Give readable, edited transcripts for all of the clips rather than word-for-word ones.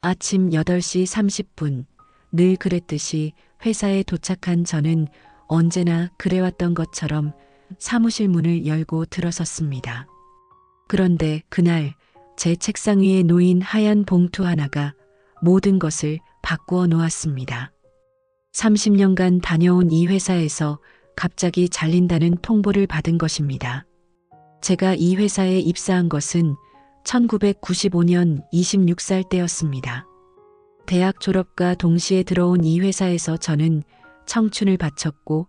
아침 8시 30분, 늘 그랬듯이 회사에 도착한 저는 언제나 그래왔던 것처럼 사무실 문을 열고 들어섰습니다. 그런데 그날 제 책상 위에 놓인 하얀 봉투 하나가 모든 것을 바꾸어 놓았습니다. 30년간 다녀온 이 회사에서 갑자기 잘린다는 통보를 받은 것입니다. 제가 이 회사에 입사한 것은 1995년 26살 때였습니다. 대학 졸업과 동시에 들어온 이 회사에서 저는 청춘을 바쳤고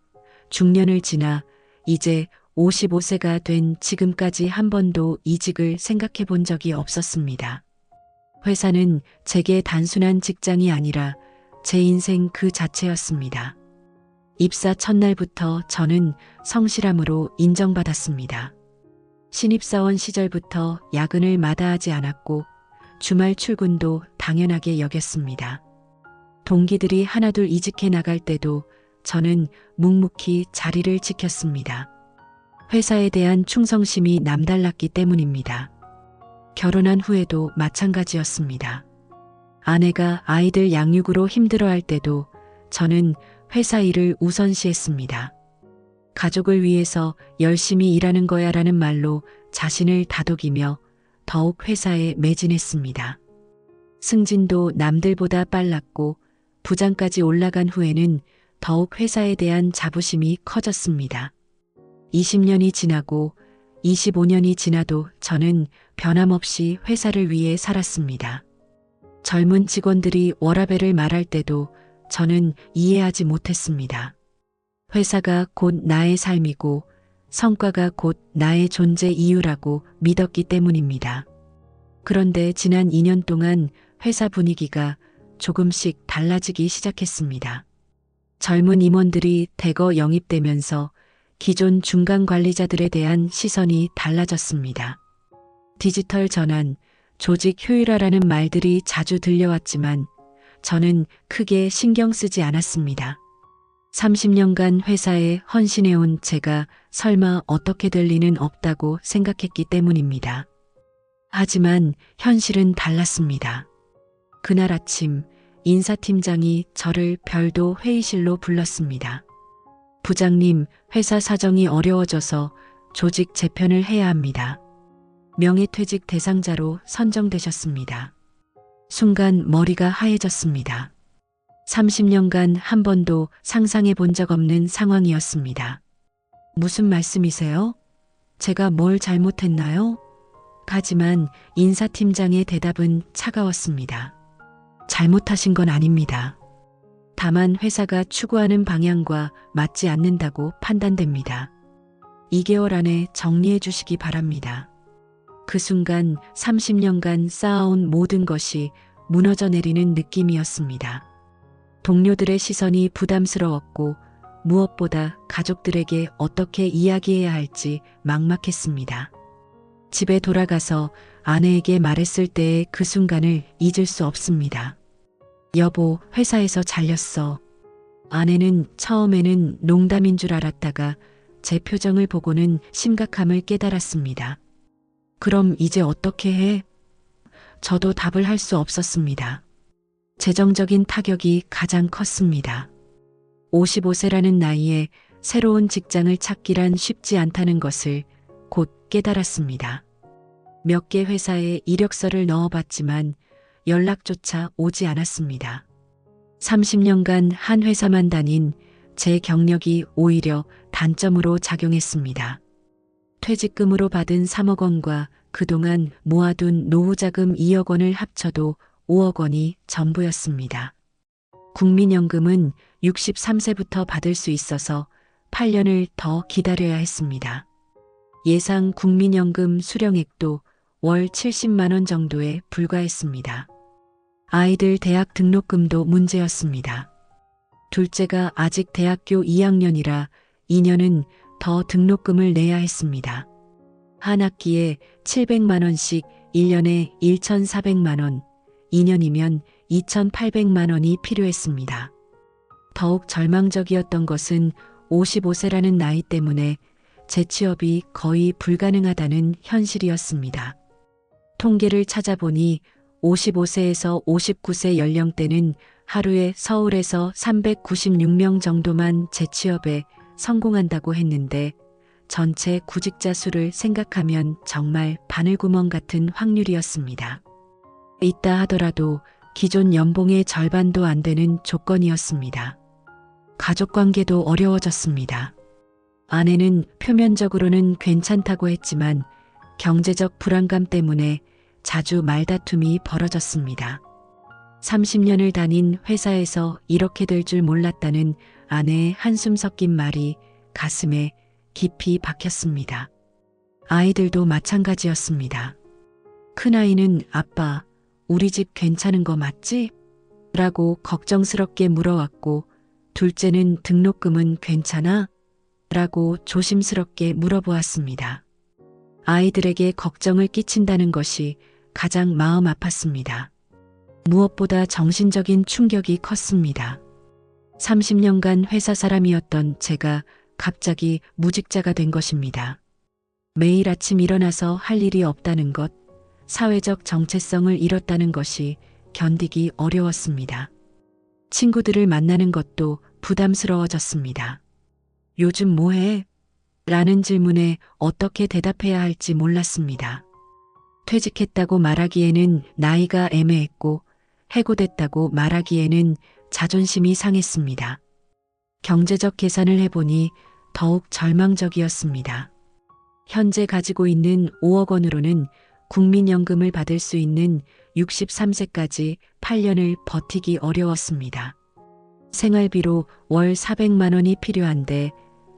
중년을 지나 이제 55세가 된 지금까지 한 번도 이직을 생각해 본 적이 없었습니다. 회사는 제게 단순한 직장이 아니라 제 인생 그 자체였습니다. 입사 첫날부터 저는 성실함으로 인정받았습니다. 신입사원 시절부터 야근을 마다하지 않았고 주말 출근도 당연하게 여겼습니다. 동기들이 하나둘 이직해 나갈 때도 저는 묵묵히 자리를 지켰습니다. 회사에 대한 충성심이 남달랐기 때문입니다. 결혼한 후에도 마찬가지였습니다. 아내가 아이들 양육으로 힘들어할 때도 저는 회사 일을 우선시했습니다. 가족을 위해서 열심히 일하는 거야라는 말로 자신을 다독이며 더욱 회사에 매진했습니다. 승진도 남들보다 빨랐고 부장까지 올라간 후에는 더욱 회사에 대한 자부심이 커졌습니다. 20년이 지나고 25년이 지나도 저는 변함없이 회사를 위해 살았습니다. 젊은 직원들이 워라밸을 말할 때도 저는 이해하지 못했습니다. 회사가 곧 나의 삶이고 성과가 곧 나의 존재 이유라고 믿었기 때문입니다. 그런데 지난 2년 동안 회사 분위기가 조금씩 달라지기 시작했습니다. 젊은 임원들이 대거 영입되면서 기존 중간 관리자들에 대한 시선이 달라졌습니다. 디지털 전환, 조직 효율화라는 말들이 자주 들려왔지만 저는 크게 신경 쓰지 않았습니다. 30년간 회사에 헌신해온 제가 설마 어떻게 될 리는 없다고 생각했기 때문입니다. 하지만 현실은 달랐습니다. 그날 아침 인사팀장이 저를 별도 회의실로 불렀습니다. 부장님, 회사 사정이 어려워져서 조직 재편을 해야 합니다. 명예퇴직 대상자로 선정되셨습니다. 순간 머리가 하얘졌습니다. 30년간 한 번도 상상해 본 적 없는 상황이었습니다. 무슨 말씀이세요? 제가 뭘 잘못했나요? 하지만 인사팀장의 대답은 차가웠습니다. 잘못하신 건 아닙니다. 다만 회사가 추구하는 방향과 맞지 않는다고 판단됩니다. 2개월 안에 정리해 주시기 바랍니다. 그 순간 30년간 쌓아온 모든 것이 무너져 내리는 느낌이었습니다. 동료들의 시선이 부담스러웠고 무엇보다 가족들에게 어떻게 이야기해야 할지 막막했습니다. 집에 돌아가서 아내에게 말했을 때의 그 순간을 잊을 수 없습니다. 여보, 회사에서 잘렸어. 아내는 처음에는 농담인 줄 알았다가 제 표정을 보고는 심각함을 깨달았습니다. 그럼 이제 어떻게 해? 저도 답을 할 수 없었습니다. 재정적인 타격이 가장 컸습니다. 55세라는 나이에 새로운 직장을 찾기란 쉽지 않다는 것을 곧 깨달았습니다. 몇 개 회사에 이력서를 넣어봤지만 연락조차 오지 않았습니다. 30년간 한 회사만 다닌 제 경력이 오히려 단점으로 작용했습니다. 퇴직금으로 받은 3억 원과 그동안 모아둔 노후자금 2억 원을 합쳐도 5억 원이 전부였습니다. 국민연금은 63세부터 받을 수 있어서 8년을 더 기다려야 했습니다. 예상 국민연금 수령액도 월 70만 원 정도에 불과했습니다. 아이들 대학 등록금도 문제였습니다. 둘째가 아직 대학교 2학년이라 2년은 더 등록금을 내야 했습니다. 한 학기에 700만 원씩 1년에 1,400만 원, 2년이면 2,800만 원이 필요했습니다. 더욱 절망적이었던 것은 55세라는 나이 때문에 재취업이 거의 불가능하다는 현실이었습니다. 통계를 찾아보니 55세에서 59세 연령대는 하루에 서울에서 396명 정도만 재취업에 성공한다고 했는데 전체 구직자 수를 생각하면 정말 바늘구멍 같은 확률이었습니다. 있다 하더라도 기존 연봉의 절반도 안 되는 조건이었습니다. 가족관계도 어려워졌습니다. 아내는 표면적으로는 괜찮다고 했지만 경제적 불안감 때문에 자주 말다툼이 벌어졌습니다. 30년을 다닌 회사에서 이렇게 될 줄 몰랐다는 아내의 한숨 섞인 말이 가슴에 깊이 박혔습니다. 아이들도 마찬가지였습니다. 큰아이는 아빠, 우리 집 괜찮은 거 맞지? 라고 걱정스럽게 물어왔고 둘째는 등록금은 괜찮아? 라고 조심스럽게 물어보았습니다. 아이들에게 걱정을 끼친다는 것이 가장 마음 아팠습니다. 무엇보다 정신적인 충격이 컸습니다. 30년간 회사 사람이었던 제가 갑자기 무직자가 된 것입니다. 매일 아침 일어나서 할 일이 없다는 것, 사회적 정체성을 잃었다는 것이 견디기 어려웠습니다. 친구들을 만나는 것도 부담스러워졌습니다. 요즘 뭐해? 라는 질문에 어떻게 대답해야 할지 몰랐습니다. 퇴직했다고 말하기에는 나이가 애매했고 해고됐다고 말하기에는 자존심이 상했습니다. 경제적 계산을 해보니 더욱 절망적이었습니다. 현재 가지고 있는 5억 원으로는 국민연금을 받을 수 있는 63세까지 8년을 버티기 어려웠습니다. 생활비로 월 400만 원이 필요한데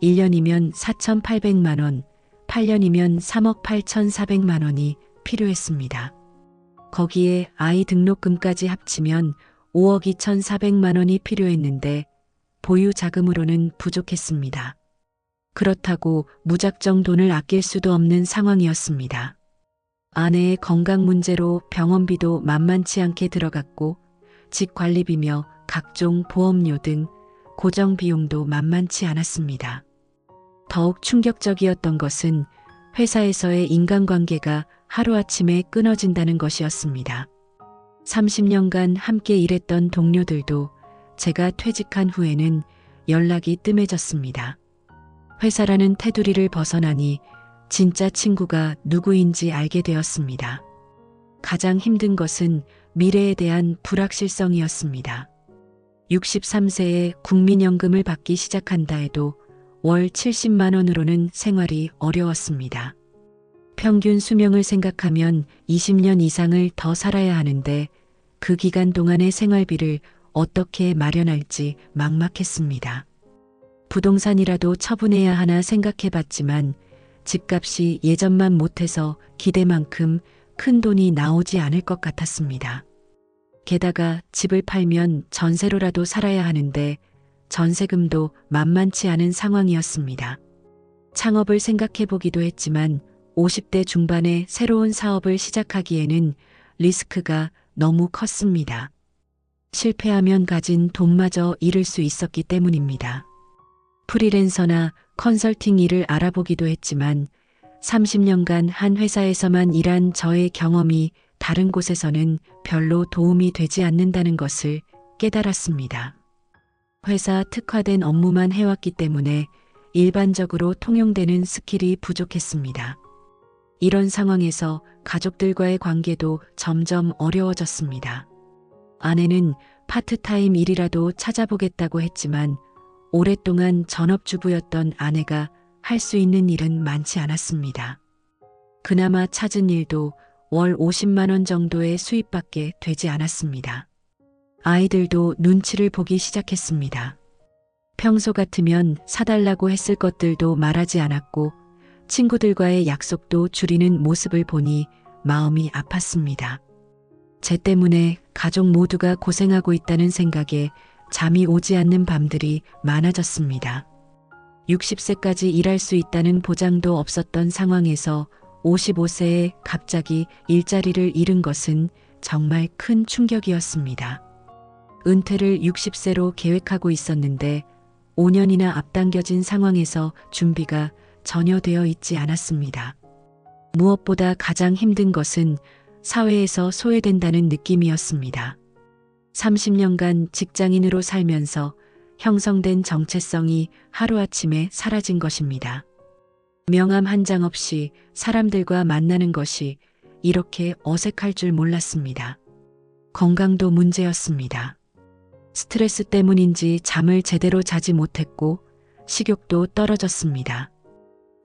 1년이면 4,800만 원, 8년이면 3억 8,400만 원이 필요했습니다. 거기에 아이 등록금까지 합치면 5억 2,400만 원이 필요했는데 보유 자금으로는 부족했습니다. 그렇다고 무작정 돈을 아낄 수도 없는 상황이었습니다. 아내의 건강 문제로 병원비도 만만치 않게 들어갔고 집 관리비며 각종 보험료 등 고정 비용도 만만치 않았습니다. 더욱 충격적이었던 것은 회사에서의 인간관계가 하루아침에 끊어진다는 것이었습니다. 30년간 함께 일했던 동료들도 제가 퇴직한 후에는 연락이 뜸해졌습니다. 회사라는 테두리를 벗어나니 진짜 친구가 누구인지 알게 되었습니다. 가장 힘든 것은 미래에 대한 불확실성이었습니다. 63세에 국민연금을 받기 시작한다 해도 월 70만 원으로는 생활이 어려웠습니다. 평균 수명을 생각하면 20년 이상을 더 살아야 하는데 그 기간 동안의 생활비를 어떻게 마련할지 막막했습니다. 부동산이라도 처분해야 하나 생각해봤지만 집값이 예전만 못해서 기대만큼 큰 돈이 나오지 않을 것 같았습니다. 게다가 집을 팔면 전세로라도 살아야 하는데 전세금도 만만치 않은 상황이었습니다. 창업을 생각해보기도 했지만 50대 중반에 새로운 사업을 시작하기에는 리스크가 너무 컸습니다. 실패하면 가진 돈마저 잃을 수 있었기 때문입니다. 프리랜서나 컨설팅 일을 알아보기도 했지만 30년간 한 회사에서만 일한 저의 경험이 다른 곳에서는 별로 도움이 되지 않는다는 것을 깨달았습니다. 회사 특화된 업무만 해왔기 때문에 일반적으로 통용되는 스킬이 부족했습니다. 이런 상황에서 가족들과의 관계도 점점 어려워졌습니다. 아내는 파트타임 일이라도 찾아보겠다고 했지만 오랫동안 전업주부였던 아내가 할 수 있는 일은 많지 않았습니다. 그나마 찾은 일도 월 50만 원 정도의 수입밖에 되지 않았습니다. 아이들도 눈치를 보기 시작했습니다. 평소 같으면 사달라고 했을 것들도 말하지 않았고 친구들과의 약속도 줄이는 모습을 보니 마음이 아팠습니다. 제 때문에 가족 모두가 고생하고 있다는 생각에 잠이 오지 않는 밤들이 많아졌습니다. 60세까지 일할 수 있다는 보장도 없었던 상황에서 55세에 갑자기 일자리를 잃은 것은 정말 큰 충격이었습니다. 은퇴를 60세로 계획하고 있었는데 5년이나 앞당겨진 상황에서 준비가 전혀 되어 있지 않았습니다. 무엇보다 가장 힘든 것은 사회에서 소외된다는 느낌이었습니다. 30년간 직장인으로 살면서 형성된 정체성이 하루아침에 사라진 것입니다. 명함 한 장 없이 사람들과 만나는 것이 이렇게 어색할 줄 몰랐습니다. 건강도 문제였습니다. 스트레스 때문인지 잠을 제대로 자지 못했고 식욕도 떨어졌습니다.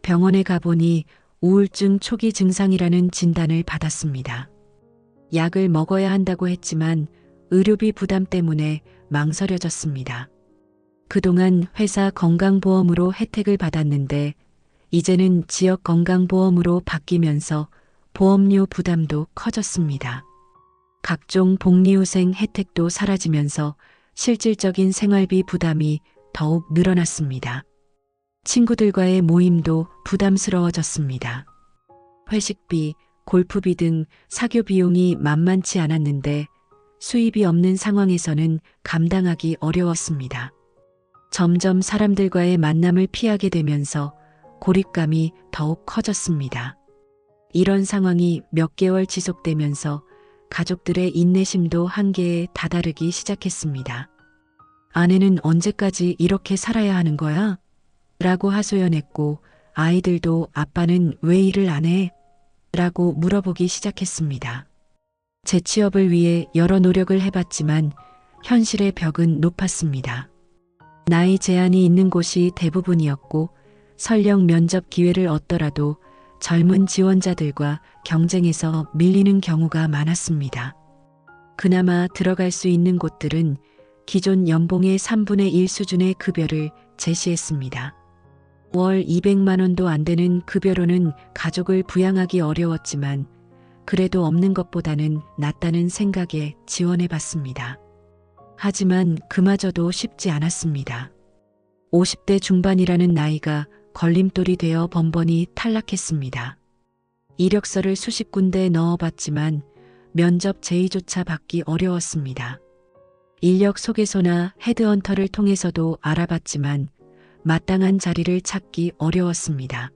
병원에 가보니 우울증 초기 증상이라는 진단을 받았습니다. 약을 먹어야 한다고 했지만 의료비 부담 때문에 망설여졌습니다. 그동안 회사 건강보험으로 혜택을 받았는데 이제는 지역 건강보험으로 바뀌면서 보험료 부담도 커졌습니다. 각종 복리후생 혜택도 사라지면서 실질적인 생활비 부담이 더욱 늘어났습니다. 친구들과의 모임도 부담스러워졌습니다. 회식비, 골프비 등 사교 비용이 만만치 않았는데 수입이 없는 상황에서는 감당하기 어려웠습니다. 점점 사람들과의 만남을 피하게 되면서 고립감이 더욱 커졌습니다. 이런 상황이 몇 개월 지속되면서 가족들의 인내심도 한계에 다다르기 시작했습니다. 아내는 언제까지 이렇게 살아야 하는 거야? 라고 하소연했고 아이들도 아빠는 왜 일을 안 해? 라고 물어보기 시작했습니다. 재취업을 위해 여러 노력을 해봤지만 현실의 벽은 높았습니다. 나이 제한이 있는 곳이 대부분이었고 설령 면접 기회를 얻더라도 젊은 지원자들과 경쟁에서 밀리는 경우가 많았습니다. 그나마 들어갈 수 있는 곳들은 기존 연봉의 3분의 1 수준의 급여를 제시했습니다. 월 200만 원도 안 되는 급여로는 가족을 부양하기 어려웠지만 그래도 없는 것보다는 낫다는 생각에 지원해봤습니다. 하지만 그마저도 쉽지 않았습니다. 50대 중반이라는 나이가 걸림돌이 되어 번번이 탈락했습니다. 이력서를 수십 군데 넣어봤지만 면접 제의조차 받기 어려웠습니다. 인력 소개소나 헤드헌터를 통해서도 알아봤지만 마땅한 자리를 찾기 어려웠습니다.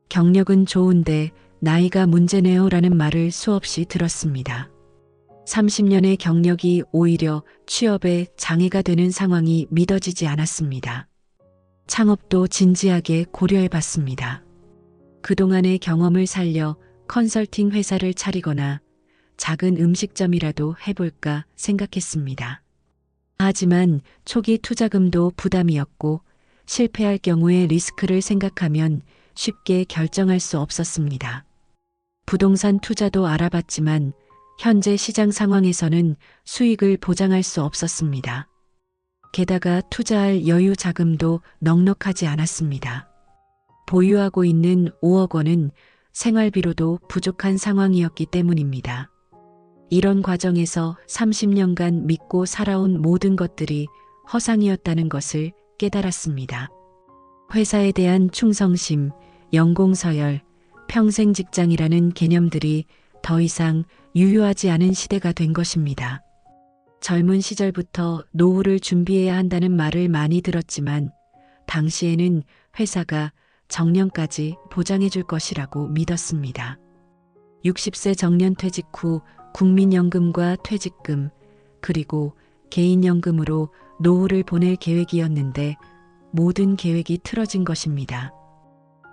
경력은 좋은데 나이가 문제네요라는 말을 수없이 들었습니다. 30년의 경력이 오히려 취업에 장애가 되는 상황이 믿어지지 않았습니다. 창업도 진지하게 고려해봤습니다. 그동안의 경험을 살려 컨설팅 회사를 차리거나 작은 음식점이라도 해볼까 생각했습니다. 하지만 초기 투자금도 부담이었고 실패할 경우의 리스크를 생각하면 쉽게 결정할 수 없었습니다. 부동산 투자도 알아봤지만 현재 시장 상황에서는 수익을 보장할 수 없었습니다. 게다가 투자할 여유 자금도 넉넉하지 않았습니다. 보유하고 있는 5억 원은 생활비로도 부족한 상황이었기 때문입니다. 이런 과정에서 30년간 믿고 살아온 모든 것들이 허상이었다는 것을 깨달았습니다. 회사에 대한 충성심, 연공서열, 평생 직장이라는 개념들이 더 이상 유효하지 않은 시대가 된 것입니다. 젊은 시절부터 노후를 준비해야 한다는 말을 많이 들었지만 당시에는 회사가 정년까지 보장해 줄 것이라고 믿었습니다. 60세 정년퇴직 후 국민연금과 퇴직금 그리고 개인연금으로 노후를 보낼 계획이었는데 모든 계획이 틀어진 것입니다.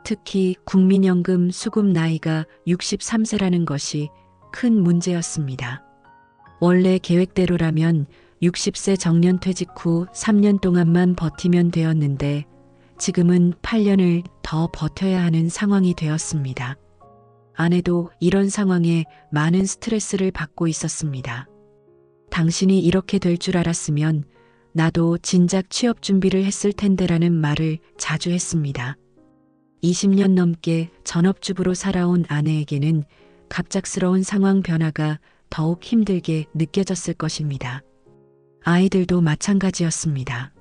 특히 국민연금 수급 나이가 63세라는 것이 큰 문제였습니다. 원래 계획대로라면 60세 정년퇴직 후 3년 동안만 버티면 되었는데 지금은 8년을 더 버텨야 하는 상황이 되었습니다. 아내도 이런 상황에 많은 스트레스를 받고 있었습니다. 당신이 이렇게 될 줄 알았으면 나도 진작 취업 준비를 했을 텐데라는 말을 자주 했습니다. 20년 넘게 전업주부로 살아온 아내에게는 갑작스러운 상황 변화가 더욱 힘들게 느껴졌을 것입니다. 아이들도 마찬가지였습니다.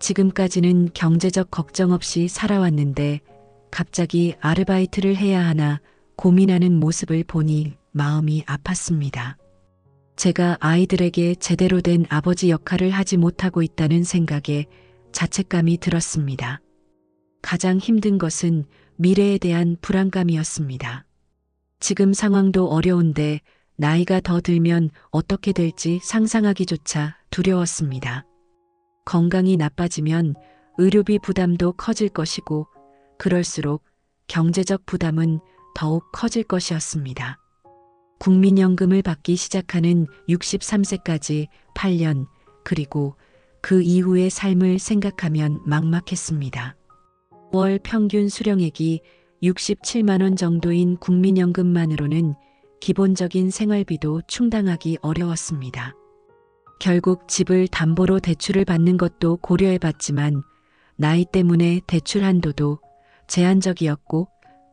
지금까지는 경제적 걱정 없이 살아왔는데 갑자기 아르바이트를 해야 하나 고민하는 모습을 보니 마음이 아팠습니다. 제가 아이들에게 제대로 된 아버지 역할을 하지 못하고 있다는 생각에 자책감이 들었습니다. 가장 힘든 것은 미래에 대한 불안감이었습니다. 지금 상황도 어려운데 나이가 더 들면 어떻게 될지 상상하기조차 두려웠습니다. 건강이 나빠지면 의료비 부담도 커질 것이고 그럴수록 경제적 부담은 더욱 커질 것이었습니다. 국민연금을 받기 시작하는 63세까지 8년, 그리고 그 이후의 삶을 생각하면 막막했습니다. 월 평균 수령액이 67만 원 정도인 국민연금만으로는 기본적인 생활비도 충당하기 어려웠습니다. 결국 집을 담보로 대출을 받는 것도 고려해봤지만 나이 때문에 대출 한도도 제한적이었고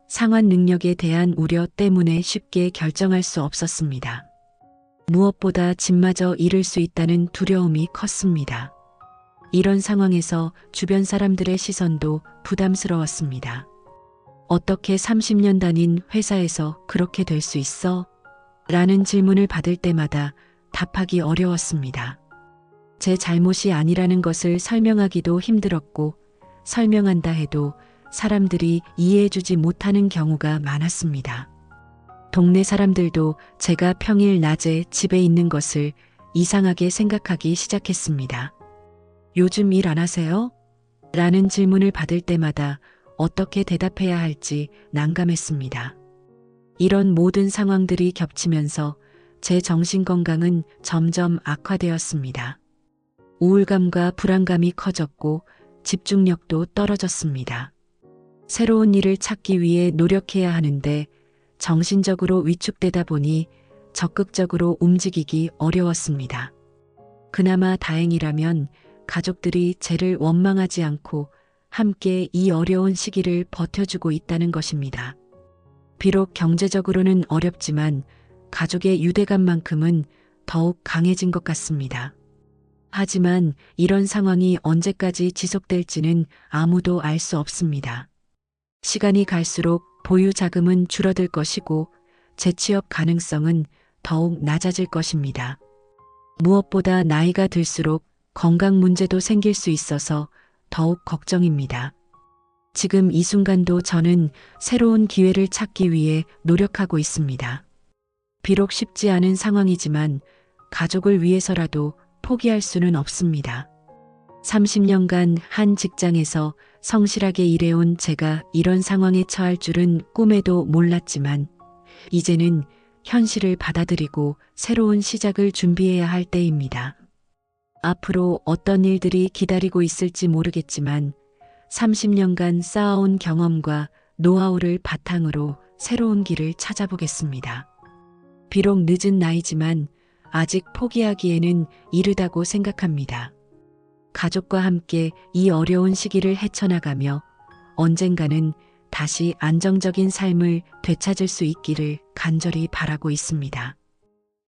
상환 능력에 대한 우려 때문에 쉽게 결정할 수 없었습니다. 무엇보다 집마저 잃을 수 있다는 두려움이 컸습니다. 이런 상황에서 주변 사람들의 시선도 부담스러웠습니다. 어떻게 30년 다닌 회사에서 그렇게 될 수 있어? 라는 질문을 받을 때마다 답하기 어려웠습니다. 제 잘못이 아니라는 것을 설명하기도 힘들었고 설명한다 해도 사람들이 이해해주지 못하는 경우가 많았습니다. 동네 사람들도 제가 평일 낮에 집에 있는 것을 이상하게 생각하기 시작했습니다. 요즘 일 안 하세요? 라는 질문을 받을 때마다 어떻게 대답해야 할지 난감했습니다. 이런 모든 상황들이 겹치면서 제 정신건강은 점점 악화되었습니다. 우울감과 불안감이 커졌고 집중력도 떨어졌습니다. 새로운 일을 찾기 위해 노력해야 하는데 정신적으로 위축되다 보니 적극적으로 움직이기 어려웠습니다. 그나마 다행이라면 가족들이 저를 원망하지 않고 함께 이 어려운 시기를 버텨주고 있다는 것입니다. 비록 경제적으로는 어렵지만 가족의 유대감만큼은 더욱 강해진 것 같습니다. 하지만 이런 상황이 언제까지 지속될지는 아무도 알 수 없습니다. 시간이 갈수록 보유 자금은 줄어들 것이고 재취업 가능성은 더욱 낮아질 것입니다. 무엇보다 나이가 들수록 건강 문제도 생길 수 있어서 더욱 걱정입니다. 지금 이 순간도 저는 새로운 기회를 찾기 위해 노력하고 있습니다. 비록 쉽지 않은 상황이지만 가족을 위해서라도 포기할 수는 없습니다. 30년간 한 직장에서 성실하게 일해온 제가 이런 상황에 처할 줄은 꿈에도 몰랐지만 이제는 현실을 받아들이고 새로운 시작을 준비해야 할 때입니다. 앞으로 어떤 일들이 기다리고 있을지 모르겠지만 30년간 쌓아온 경험과 노하우를 바탕으로 새로운 길을 찾아보겠습니다. 비록 늦은 나이지만 아직 포기하기에는 이르다고 생각합니다. 가족과 함께 이 어려운 시기를 헤쳐나가며 언젠가는 다시 안정적인 삶을 되찾을 수 있기를 간절히 바라고 있습니다.